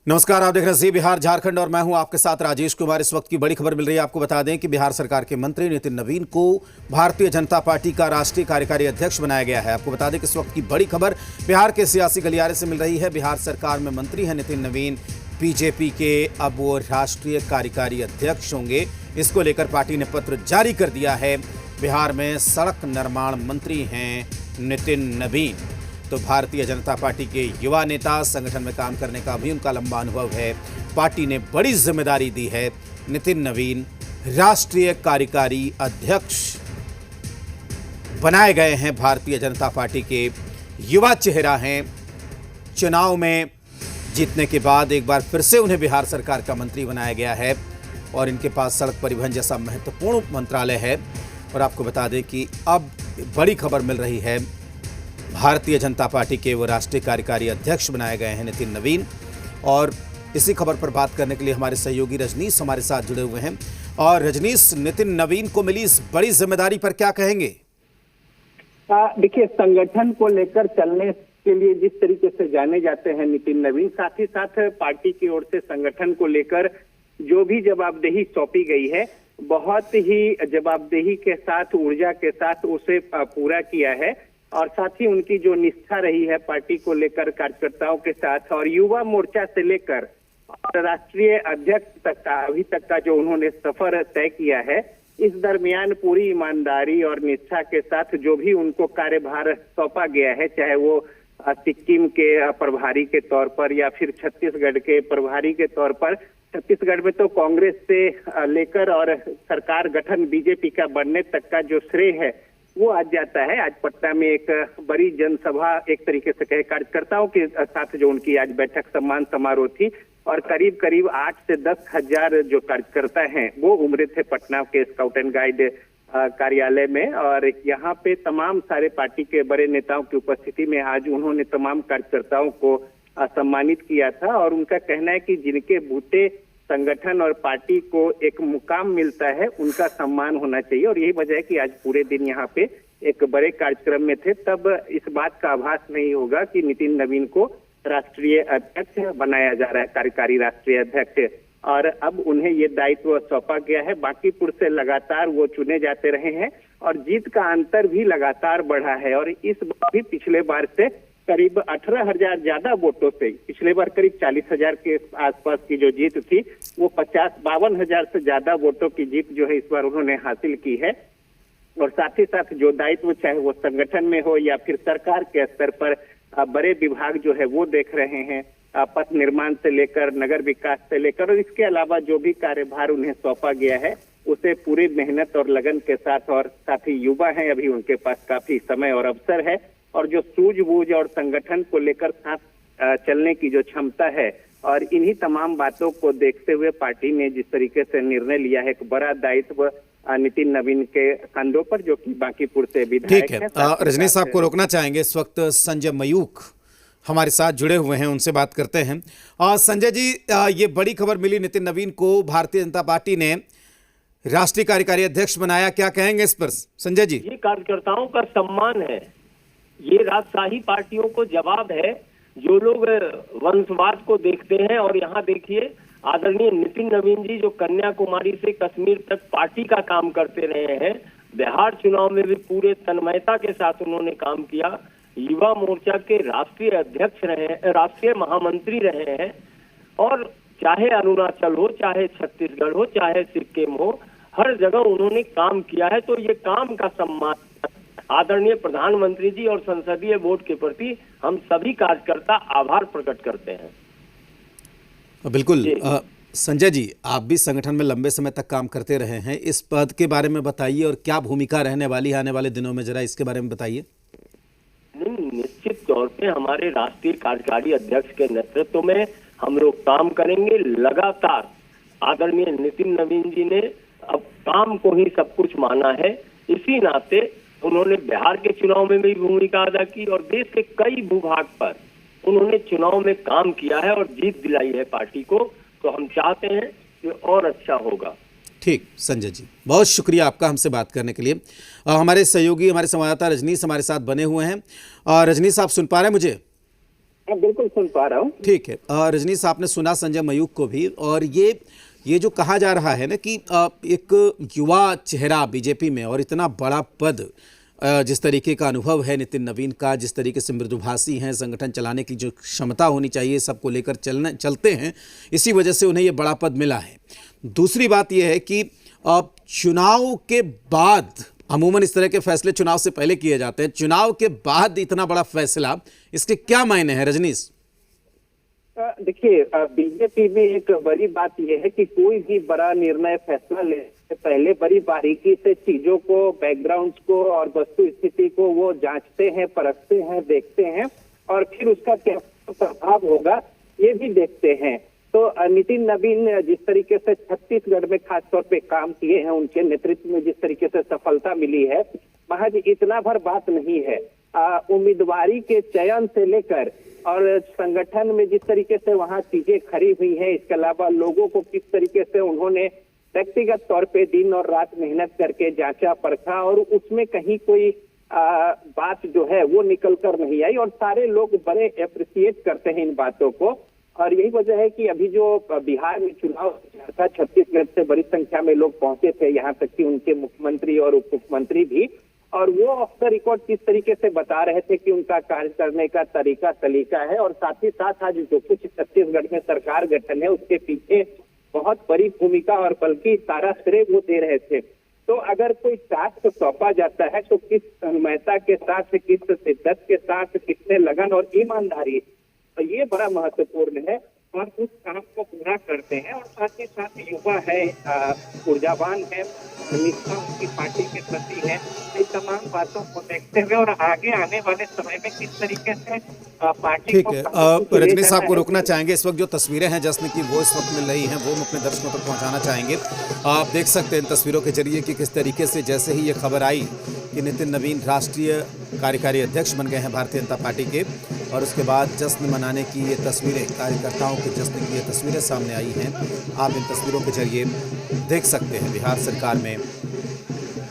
नमस्कार, आप देख रहे हैं जी बिहार झारखंड और मैं हूं आपके साथ राजेश कुमार। इस वक्त की बड़ी खबर मिल रही है। आपको बता दें कि बिहार सरकार के मंत्री नितिन नवीन को भारतीय जनता पार्टी का राष्ट्रीय कार्यकारी अध्यक्ष बनाया गया है। आपको बता दें कि इस वक्त की बड़ी खबर बिहार के सियासी गलियारे से मिल रही है। बिहार सरकार में मंत्री हैं नितिन नवीन, बीजेपी के अब वो राष्ट्रीय कार्यकारी अध्यक्ष होंगे। इसको लेकर पार्टी ने पत्र जारी कर दिया है। बिहार में सड़क निर्माण मंत्री हैं नितिन नवीन। तो भारतीय जनता पार्टी के युवा नेता, संगठन में काम करने का भी उनका लंबा अनुभव है। पार्टी ने बड़ी जिम्मेदारी दी है। नितिन नवीन राष्ट्रीय कार्यकारी अध्यक्ष बनाए गए हैं। भारतीय जनता पार्टी के युवा चेहरा हैं। चुनाव में जीतने के बाद एक बार फिर से उन्हें बिहार सरकार का मंत्री बनाया गया है और इनके पास सड़क परिवहन जैसा महत्वपूर्ण मंत्रालय है। और आपको बता दें कि अब बड़ी खबर मिल रही है, भारतीय जनता पार्टी के वो राष्ट्रीय कार्यकारी अध्यक्ष बनाए गए हैं नितिन नवीन। और इसी खबर पर बात करने के लिए हमारे सहयोगी रजनीश हमारे साथ जुड़े हुए हैं। और रजनीश, नितिन नवीन को मिली इस बड़ी जिम्मेदारी पर क्या कहेंगे? देखिए, संगठन को लेकर चलने के लिए जिस तरीके से जाने जाते हैं नितिन नवीन, साथ ही साथ पार्टी की ओर से संगठन को लेकर जो भी जवाबदेही सौंपी गई है, बहुत ही जवाबदेही के साथ, ऊर्जा के साथ उसे पूरा किया है। और साथ ही उनकी जो निष्ठा रही है पार्टी को लेकर कार्यकर्ताओं के साथ, और युवा मोर्चा से लेकर राष्ट्रीय अध्यक्ष तक का अभी तक का जो उन्होंने सफर तय किया है, इस दरमियान पूरी ईमानदारी और निष्ठा के साथ जो भी उनको कार्यभार सौंपा गया है, चाहे वो सिक्किम के प्रभारी के तौर पर या फिर छत्तीसगढ़ के प्रभारी के तौर पर। छत्तीसगढ़ में तो कांग्रेस से लेकर और सरकार गठन बीजेपी का बनने तक का जो श्रेय है वो आज जाता है। आज पटना में एक बड़ी जनसभा, एक तरीके से कहे कार्यकर्ताओं के साथ जो उनकी आज बैठक सम्मान समारोह थी, और करीब करीब 8 से 10 हजार जो कार्यकर्ता हैं वो उमड़े थे पटना के स्काउट एंड गाइड कार्यालय में। और यहाँ पे तमाम सारे पार्टी के बड़े नेताओं की उपस्थिति में आज उन्होंने तमाम कार्यकर्ताओं को सम्मानित किया था। और उनका कहना है कि जिनके बूते संगठन और पार्टी को एक मुकाम मिलता है, उनका सम्मान होना चाहिए। और यही वजह है कि आज पूरे दिन यहाँ पे एक बड़े कार्यक्रम में थे। तब इस बात का आभास नहीं होगा कि नितिन नवीन को राष्ट्रीय अध्यक्ष बनाया जा रहा है, कार्यकारी राष्ट्रीय अध्यक्ष। और अब उन्हें ये दायित्व सौंपा गया है। बांकीपुर से लगातार वो चुने जाते रहे हैं और जीत का अंतर भी लगातार बढ़ा है। और इस बार भी पिछले बार से करीब 18,000 ज्यादा वोटों से, पिछले बार करीब 40,000 के आसपास की जो जीत थी, वो 52,000 से ज्यादा वोटों की जीत जो है इस बार उन्होंने हासिल की है। और साथ ही साथ जो दायित्व, चाहे वो संगठन में हो या फिर सरकार के स्तर पर बड़े विभाग जो है वो देख रहे हैं, पथ निर्माण से लेकर नगर विकास से लेकर, और इसके अलावा जो भी कार्यभार उन्हें सौंपा गया है उसे पूरी मेहनत और लगन के साथ, और साथ ही युवा हैं, अभी उनके पास काफी समय और अवसर है, और जो सूझबूझ और संगठन को लेकर साथ चलने की जो क्षमता है, और इन्हीं तमाम बातों को देखते हुए पार्टी ने जिस तरीके से निर्णय लिया है, एक बड़ा दायित्व नितिन नवीन के कंधों पर, जो कि बांकीपुर से विधायक है। रजनीश साहब को रोकना चाहेंगे, इस वक्त संजय मयूख हमारे साथ जुड़े हुए हैं, उनसे बात करते हैं। संजय जी, ये बड़ी खबर मिली, नितिन नवीन को भारतीय जनता पार्टी ने राष्ट्रीय कार्यकारी अध्यक्ष बनाया, क्या कहेंगे इस पर संजय जी? ये कार्यकर्ताओं का सम्मान है, ये राजशाही पार्टियों को जवाब है जो लोग वंशवाद को देखते हैं। और यहाँ देखिए, आदरणीय नितिन नवीन जी जो कन्याकुमारी से कश्मीर तक पार्टी का काम करते रहे हैं, बिहार चुनाव में भी पूरे तन्मयता के साथ उन्होंने काम किया, युवा मोर्चा के राष्ट्रीय अध्यक्ष रहे, राष्ट्रीय महामंत्री रहे हैं। और चाहे अरुणाचल हो, चाहे छत्तीसगढ़ हो, चाहे सिक्किम हो, हर जगह उन्होंने काम किया है। तो ये काम का सम्मान आदरणीय प्रधानमंत्री जी और संसदीय बोर्ड के प्रति हम सभी कार्यकर्ता आभार प्रकट करते हैं। बिल्कुल। संजय जी, आप भी संगठन में लंबे समय तक काम करते रहे हैं, इस पद के बारे में बताइए और क्या भूमिका रहने वाली है आने वाले दिनों में, जरा इसके बारे में बताइए। निश्चित तौर पे हमारे राष्ट्रीय कार्यकारी अध्यक्ष के नेतृत्व में हम लोग काम करेंगे लगातार। आदरणीय नितिन नवीन जी ने अब काम को ही सब कुछ माना है, इसी नाते उन्होंने बिहार के चुनाव में भी भूमिका अदा की और देश के कई भूभाग पर उन्होंने चुनाव में काम किया है और जीत दिलाई है पार्टी को। तो हम चाहते हैं कि और अच्छा होगा। ठीक, संजय जी बहुत शुक्रिया आपका हमसे बात करने के लिए। हमारे सहयोगी, हमारे संवाददाता रजनीश हमारे साथ बने हुए हैं। और रजनीश, आप सुन पा रहे हैं मुझे? मैं बिल्कुल सुन पा रहा हूँ। ठीक है। रजनीश, आपने सुना संजय मयूख को भी, और ये जो कहा जा रहा है ना कि एक युवा चेहरा बीजेपी में और इतना बड़ा पद, जिस तरीके का अनुभव है नितिन नवीन का, जिस तरीके से मृदुभाषी हैं, संगठन चलाने की जो क्षमता होनी चाहिए, सबको लेकर चलते हैं, इसी वजह से उन्हें ये बड़ा पद मिला है। दूसरी बात यह है कि चुनाव के बाद, अमूमन इस तरह के फैसले चुनाव से पहले किए जाते हैं, चुनाव के बाद इतना बड़ा फैसला, इसके क्या मायने हैं रजनीश? देखिए, बीजेपी में एक बड़ी बात यह है कि कोई भी बड़ा निर्णय फैसला लेने से पहले बड़ी बारीकी से चीजों को, बैकग्राउंड को और वस्तु स्थिति को वो जांचते हैं, परखते हैं, देखते हैं, और फिर उसका क्या प्रभाव होगा ये भी देखते हैं। तो नितिन नवीन जिस तरीके से छत्तीसगढ़ में खासतौर पे काम किए हैं, उनके नेतृत्व में जिस तरीके से सफलता मिली है, महज इतना भर बात नहीं है। उम्मीदवारी के चयन से लेकर और संगठन में जिस तरीके से वहां चीजें खड़ी हुई हैं, इसके अलावा लोगों को किस तरीके से उन्होंने व्यक्तिगत तौर पे दिन और रात मेहनत करके जांचा परखा, और उसमें कहीं कोई बात जो है वो निकल कर नहीं आई, और सारे लोग बड़े अप्रिशिएट करते हैं इन बातों को। और यही वजह है कि अभी जो बिहार में चुनाव था, छत्तीसगढ़ से बड़ी संख्या में लोग पहुंचे थे, यहाँ तक कि उनके मुख्यमंत्री और उप मुख्यमंत्री भी, और वो ऑफ द रिकॉर्ड किस तरीके से बता रहे थे कि उनका कार्य करने का सलीका है, और साथ ही साथ आज जो कुछ छत्तीसगढ़ में सरकार गठन है उसके पीछे बहुत बड़ी भूमिका और बल्कि सारा श्रेय वो दे रहे थे। तो अगर कोई टास्क सौंपा जाता है तो किस तन्मयता के साथ, किस शिद्दत के साथ, कितने लगन और ईमानदारी, तो ये बड़ा महत्वपूर्ण है, और उस काम को पूरा करते हैं। और साथ ही साथ युवा है, ऊर्जावान है, निष्ठा उनकी पार्टी के प्रति है, इन तमाम बातों को देखते हुए और आगे आने वाले समय में किस तरीके से पार्टी ठीक को है। रजनीश साहब को रोकना चाहेंगे, इस वक्त जो तस्वीरें हैं जश्न की वो इस वक्त मिल रही हैं, वो हम अपने दर्शकों तक पहुंचाना चाहेंगे। आप देख सकते हैं इन तस्वीरों के जरिए कि किस तरीके से जैसे ही ये खबर आई कि नितिन नवीन राष्ट्रीय कार्यकारी अध्यक्ष बन गए हैं भारतीय जनता पार्टी के, और उसके बाद जश्न मनाने की ये तस्वीरें, कार्यकर्ताओं के जश्न की ये तस्वीरें सामने आई हैं। आप इन तस्वीरों के जरिए देख सकते हैं बिहार सरकार में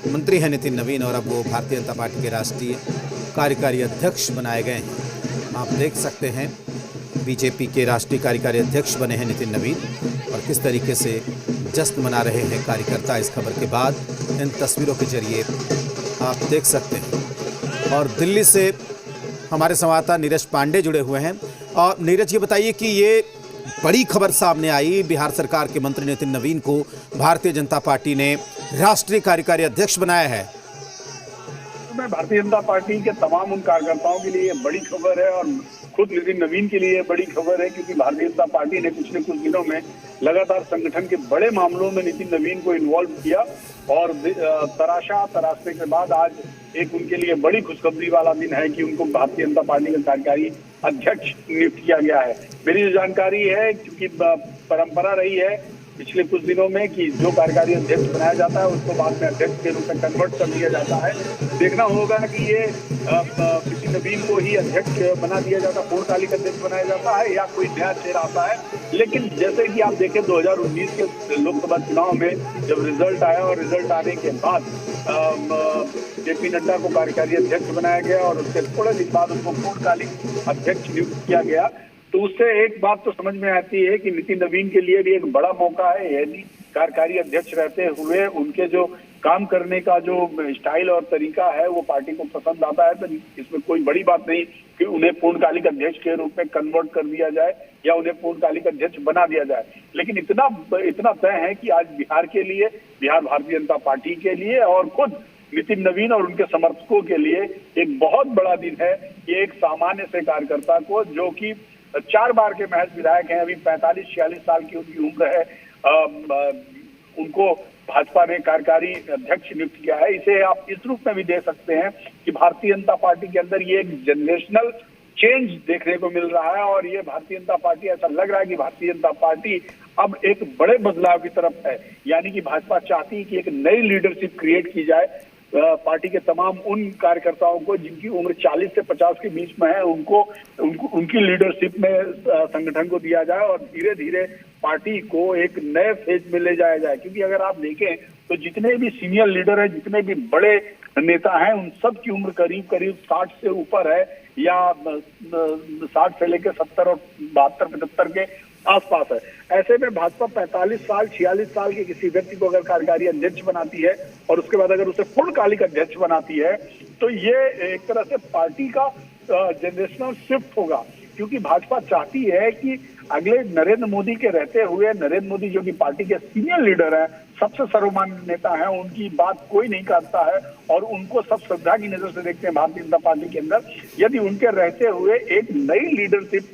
मंत्री हैं नितिन नवीन, और अब वो भारतीय जनता पार्टी के राष्ट्रीय कार्यकारी अध्यक्ष बनाए गए हैं। आप देख सकते हैं बीजेपी के राष्ट्रीय कार्यकारी अध्यक्ष बने हैं नितिन नवीन, और किस तरीके से जश्न मना रहे हैं कार्यकर्ता इस खबर के बाद, इन तस्वीरों के जरिए आप देख सकते हैं। और दिल्ली से हमारे संवाददाता नीरज पांडे जुड़े हुए हैं। और नीरज, ये बताइए कि ये बड़ी खबर सामने आई, बिहार सरकार के मंत्री नितिन नवीन को भारतीय जनता पार्टी ने राष्ट्रीय कार्यकारी अध्यक्ष बनाया है। भारतीय जनता पार्टी के तमाम उन कार्यकर्ताओं के लिए बड़ी खबर है, और खुद नितिन नवीन के लिए बड़ी खबर है, क्योंकि भारतीय जनता पार्टी ने पिछले कुछ दिनों में लगातार संगठन के बड़े मामलों में नितिन नवीन को इन्वॉल्व किया, और तराशने के बाद आज एक उनके लिए बड़ी खुशखबरी वाला दिन है कि उनको भारतीय जनता पार्टी का कार्यकारी अध्यक्ष नियुक्त किया गया है। मेरी जो जानकारी है, क्योंकि परंपरा रही है पिछले कुछ दिनों में कि जो कार्यकारी अध्यक्ष बनाया जाता है उसको बाद में अध्यक्ष के रूप में कन्वर्ट कर दिया जाता है। देखना होगा कि ये नितिन नवीन को ही अध्यक्ष बना दिया जाता, पूर्णकालिक अध्यक्ष बनाया जाता है, या कोई नया चेहरा आता है। लेकिन जैसे कि आप देखें 2019 के लोकसभा चुनाव में जब रिजल्ट आया, और रिजल्ट आने के बाद जेपी नड्डा को कार्यकारी अध्यक्ष बनाया गया, और उसके थोड़े दिन बाद उनको पूर्णकालिक अध्यक्ष नियुक्त किया गया, तो उससे एक बात तो समझ में आती है कि नितिन नवीन के लिए भी एक बड़ा मौका है। यानी कार्यकारी अध्यक्ष रहते हुए उनके जो काम करने का जो स्टाइल और तरीका है वो पार्टी को पसंद आता है, तो इसमें कोई बड़ी बात नहीं कि उन्हें पूर्णकालिक अध्यक्ष के रूप में कन्वर्ट कर दिया जाए या उन्हें पूर्णकालिक अध्यक्ष बना दिया जाए। लेकिन इतना तय है कि आज बिहार के लिए, बिहार भारतीय जनता पार्टी के लिए और खुद नितिन नवीन और उनके समर्थकों के लिए एक बहुत बड़ा दिन है। ये एक सामान्य से कार्यकर्ता को, जो कि 4 बार के महज विधायक हैं, अभी 45-46 साल की उनकी उम्र है, उनको भाजपा ने कार्यकारी अध्यक्ष नियुक्त किया है। इसे आप इस रूप में भी दे सकते हैं कि भारतीय जनता पार्टी के अंदर ये एक जनरेशनल चेंज देखने को मिल रहा है, और ये भारतीय जनता पार्टी, ऐसा लग रहा है कि भारतीय जनता पार्टी अब एक बड़े बदलाव की तरफ है। यानी कि भाजपा चाहती है कि एक नई लीडरशिप क्रिएट की जाए, पार्टी के तमाम उन कार्यकर्ताओं को जिनकी उम्र 40 से 50 के बीच में है, उनको उनकी लीडरशिप में संगठन को दिया जाए, और धीरे धीरे पार्टी को एक नए फेज में ले जाया जाए। क्योंकि अगर आप देखें तो जितने भी सीनियर लीडर हैं, जितने भी बड़े नेता हैं उन सब की उम्र करीब करीब 60 से ऊपर है, या 60 से लेकर 70 और 72 75 के आसपास है। ऐसे में भाजपा 45 साल 46 साल के किसी व्यक्ति को अगर कार्यकारी अध्यक्ष बनाती है और उसके बाद अगर उसे पूर्णकालिक अध्यक्ष बनाती है, तो ये एक तरह से पार्टी का जनरेशनल शिफ्ट होगा। क्योंकि भाजपा चाहती है कि अगले नरेंद्र मोदी के रहते हुए, नरेंद्र मोदी जो कि पार्टी के सीनियर लीडर हैं, सबसे सर्वमान्य नेता हैं, उनकी बात कोई नहीं करता है और उनको सब श्रद्धा की नजर से देखते हैं भारतीय जनता पार्टी के अंदर। यदि उनके रहते हुए एक नई लीडरशिप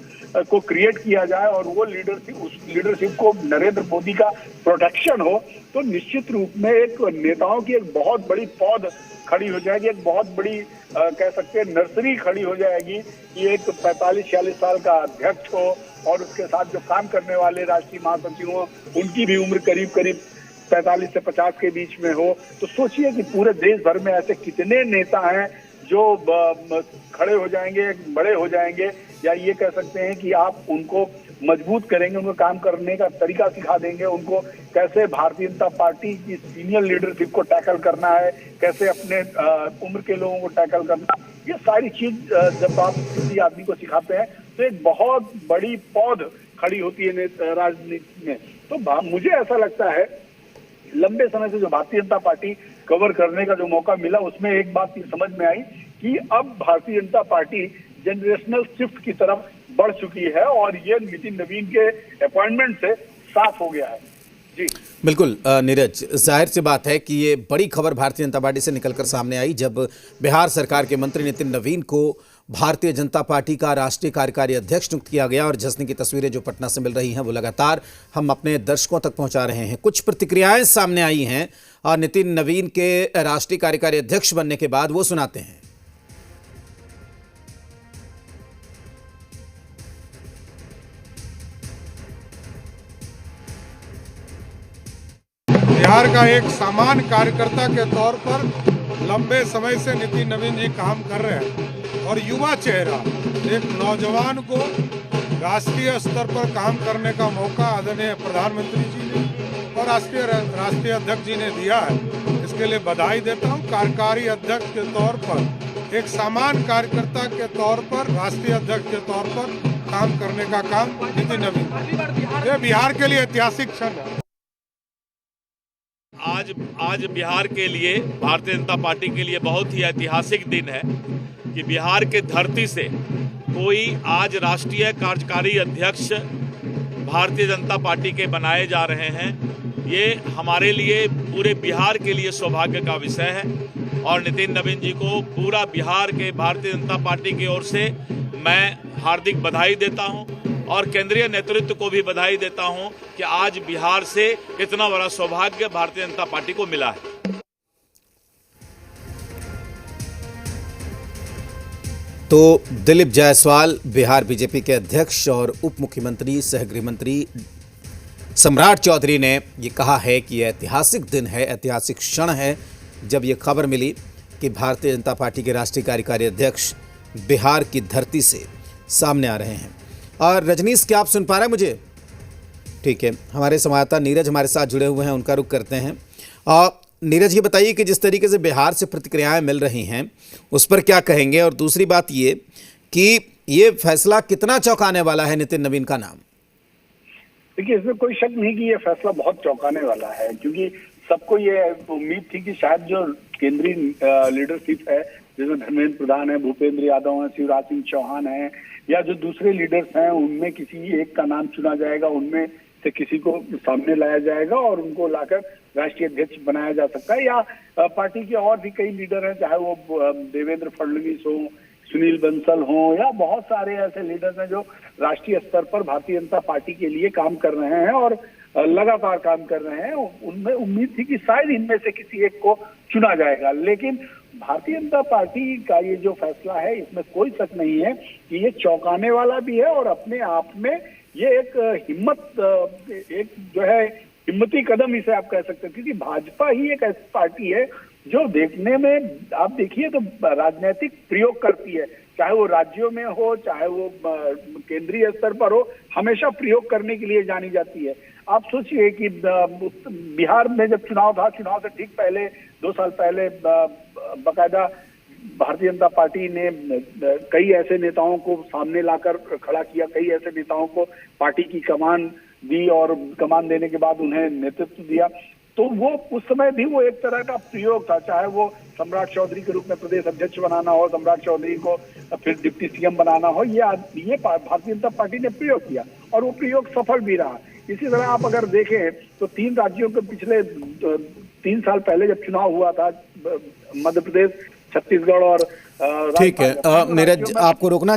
को क्रिएट किया जाए और वो लीडरशिप, उस लीडरशिप को नरेंद्र मोदी का प्रोटेक्शन हो, तो निश्चित रूप में एक नेताओं की एक बहुत बड़ी पौध खड़ी हो जाएगी, एक बहुत बड़ी कह सकते हैं नर्सरी खड़ी हो जाएगी कि एक 45-46 साल का अध्यक्ष हो और उसके साथ जो काम करने वाले राष्ट्रीय महासचिव हो, उनकी भी उम्र करीब करीब 45 से 50 के बीच में हो। तो सोचिए कि पूरे देश भर में ऐसे कितने नेता हैं जो खड़े हो जाएंगे, बड़े हो जाएंगे, या ये कह सकते हैं कि आप उनको मजबूत करेंगे, उनको काम करने का तरीका सिखा देंगे, उनको कैसे भारतीय जनता पार्टी की सीनियर लीडरशिप को टैकल करना है, कैसे अपने उम्र के लोगों को टैकल करना, ये सारी चीज जब आप किसी आदमी को सिखाते हैं तो एक बहुत बड़ी पौध खड़ी होती है राजनीति में। तो मुझे ऐसा लगता है लंबे समय से जो भारतीय जनता पार्टी कवर करने का जो मौका मिला, उसमें एक बात समझ में आई कि अब Bharatiya Janata party generational shift की तरफ बढ़ चुकी है और ये नितिन नवीन के अपॉइंटमेंट से साफ हो गया है। जी बिल्कुल नीरज, जाहिर सी बात है कि ये बड़ी खबर भारतीय जनता पार्टी से निकलकर सामने आई जब बिहार सरकार के मंत्री नितिन नवीन को भारतीय जनता पार्टी का राष्ट्रीय कार्यकारी अध्यक्ष नियुक्त किया गया। और जश्न की तस्वीरें जो पटना से मिल रही हैं वो लगातार हम अपने दर्शकों तक पहुंचा रहे हैं। कुछ प्रतिक्रियाएं सामने आई हैं और नितिन नवीन के राष्ट्रीय कार्यकारी अध्यक्ष बनने के बाद, वो सुनाते हैं। बिहार का एक सामान्य कार्यकर्ता के तौर पर लंबे समय से नितिन नवीन जी काम कर रहे हैं और युवा चेहरा एक नौजवान को राष्ट्रीय स्तर पर काम करने का मौका आदरणीय प्रधानमंत्री जी ने और राष्ट्रीय अध्यक्ष जी ने दिया है। इसके लिए बधाई देता हूं। कार्यकारी अध्यक्ष के तौर पर, एक सामान्य कार्यकर्ता के तौर पर, राष्ट्रीय अध्यक्ष के तौर पर काम करने का काम नितिन नवीन, ये बिहार के लिए ऐतिहासिक क्षण है। आज बिहार के लिए, भारतीय जनता पार्टी के लिए बहुत ही ऐतिहासिक दिन है कि बिहार के धरती से कोई आज राष्ट्रीय कार्यकारी अध्यक्ष भारतीय जनता पार्टी के बनाए जा रहे हैं। ये हमारे लिए, पूरे बिहार के लिए सौभाग्य का विषय है और नितिन नवीन जी को पूरा बिहार के भारतीय जनता पार्टी की ओर से मैं हार्दिक बधाई देता हूं और केंद्रीय नेतृत्व को भी बधाई देता हूं कि आज बिहार से इतना बड़ा सौभाग्य भारतीय जनता पार्टी को मिला है। तो दिलीप जायसवाल, बिहार बीजेपी के अध्यक्ष और उप मुख्यमंत्री सह गृह मंत्री सम्राट चौधरी ने ये कहा है कि यह ऐतिहासिक दिन है, ऐतिहासिक क्षण है जब ये खबर मिली कि भारतीय जनता पार्टी के राष्ट्रीय कार्यकारी अध्यक्ष बिहार की धरती से सामने आ रहे हैं। और रजनीश, क्या आप सुन पा रहे हैं मुझे? ठीक है, हमारे संवाददाता नीरज हमारे साथ जुड़े हुए हैं, उनका रुख करते हैं। और नीरज, ये बताइए कि जिस तरीके से बिहार से प्रतिक्रियाएं मिल रही हैं उस पर क्या कहेंगे? और दूसरी बात ये कि ये फैसला कितना चौंकाने वाला है नितिन नवीन का नाम? देखिए, इसमें कोई शक नहीं कि ये फैसला बहुत चौंकाने वाला है, क्योंकि सबको ये उम्मीद थी कि शायद जो केंद्रीय लीडरशिप है, जिसमें धर्मेंद्र प्रधान है, भूपेंद्र यादव है, शिवराज सिंह चौहान है, या जो दूसरे लीडर्स हैं, उनमें किसी एक का नाम चुना जाएगा, उनमें से किसी को सामने लाया जाएगा और उनको लाकर राष्ट्रीय अध्यक्ष बनाया जा सकता है। या पार्टी के और भी कई लीडर हैं, चाहे वो देवेंद्र फडणवीस हो, सुनील बंसल हो, या बहुत सारे ऐसे लीडर्स हैं जो राष्ट्रीय स्तर पर भारतीय जनता पार्टी के लिए काम कर रहे हैं और लगातार काम कर रहे हैं। उनमें उम्मीद थी कि शायद इनमें से किसी एक को चुना जाएगा, लेकिन भारतीय जनता पार्टी का ये जो फैसला है, इसमें कोई शक नहीं है कि ये चौंकाने वाला भी है और अपने आप में ये एक हिम्मत, एक जो है हिम्मती कदम इसे आप कह सकते हैं, क्योंकि भाजपा ही एक ऐसी पार्टी है जो देखने में, आप देखिए तो राजनीतिक प्रयोग करती है, चाहे वो राज्यों में हो, चाहे वो केंद्रीय स्तर पर हो, हमेशा प्रयोग करने के लिए जानी जाती है। आप सोचिए कि बिहार में जब चुनाव था, चुनाव से ठीक पहले 2 साल पहले बाकायदा भारतीय जनता पार्टी ने कई ऐसे नेताओं को सामने लाकर खड़ा किया, कई ऐसे नेताओं को पार्टी की कमान दी और कमान देने के बाद उन्हें नेतृत्व दिया। तो वो उस समय भी वो एक तरह का प्रयोग था, चाहे वो सम्राट चौधरी के रूप में प्रदेश अध्यक्ष बनाना हो, सम्राट चौधरी को फिर डिप्टी सीएम बनाना हो, ये भारतीय जनता पार्टी ने प्रयोग किया और वो प्रयोग सफल भी रहा। इसी तरह आप अगर देखें तो 3 राज्यों के पिछले 3 साल पहले जब चुनाव हुआ था, मध्य प्रदेश, छत्तीसगढ़ और ठीक है, नीरज आपको रोकना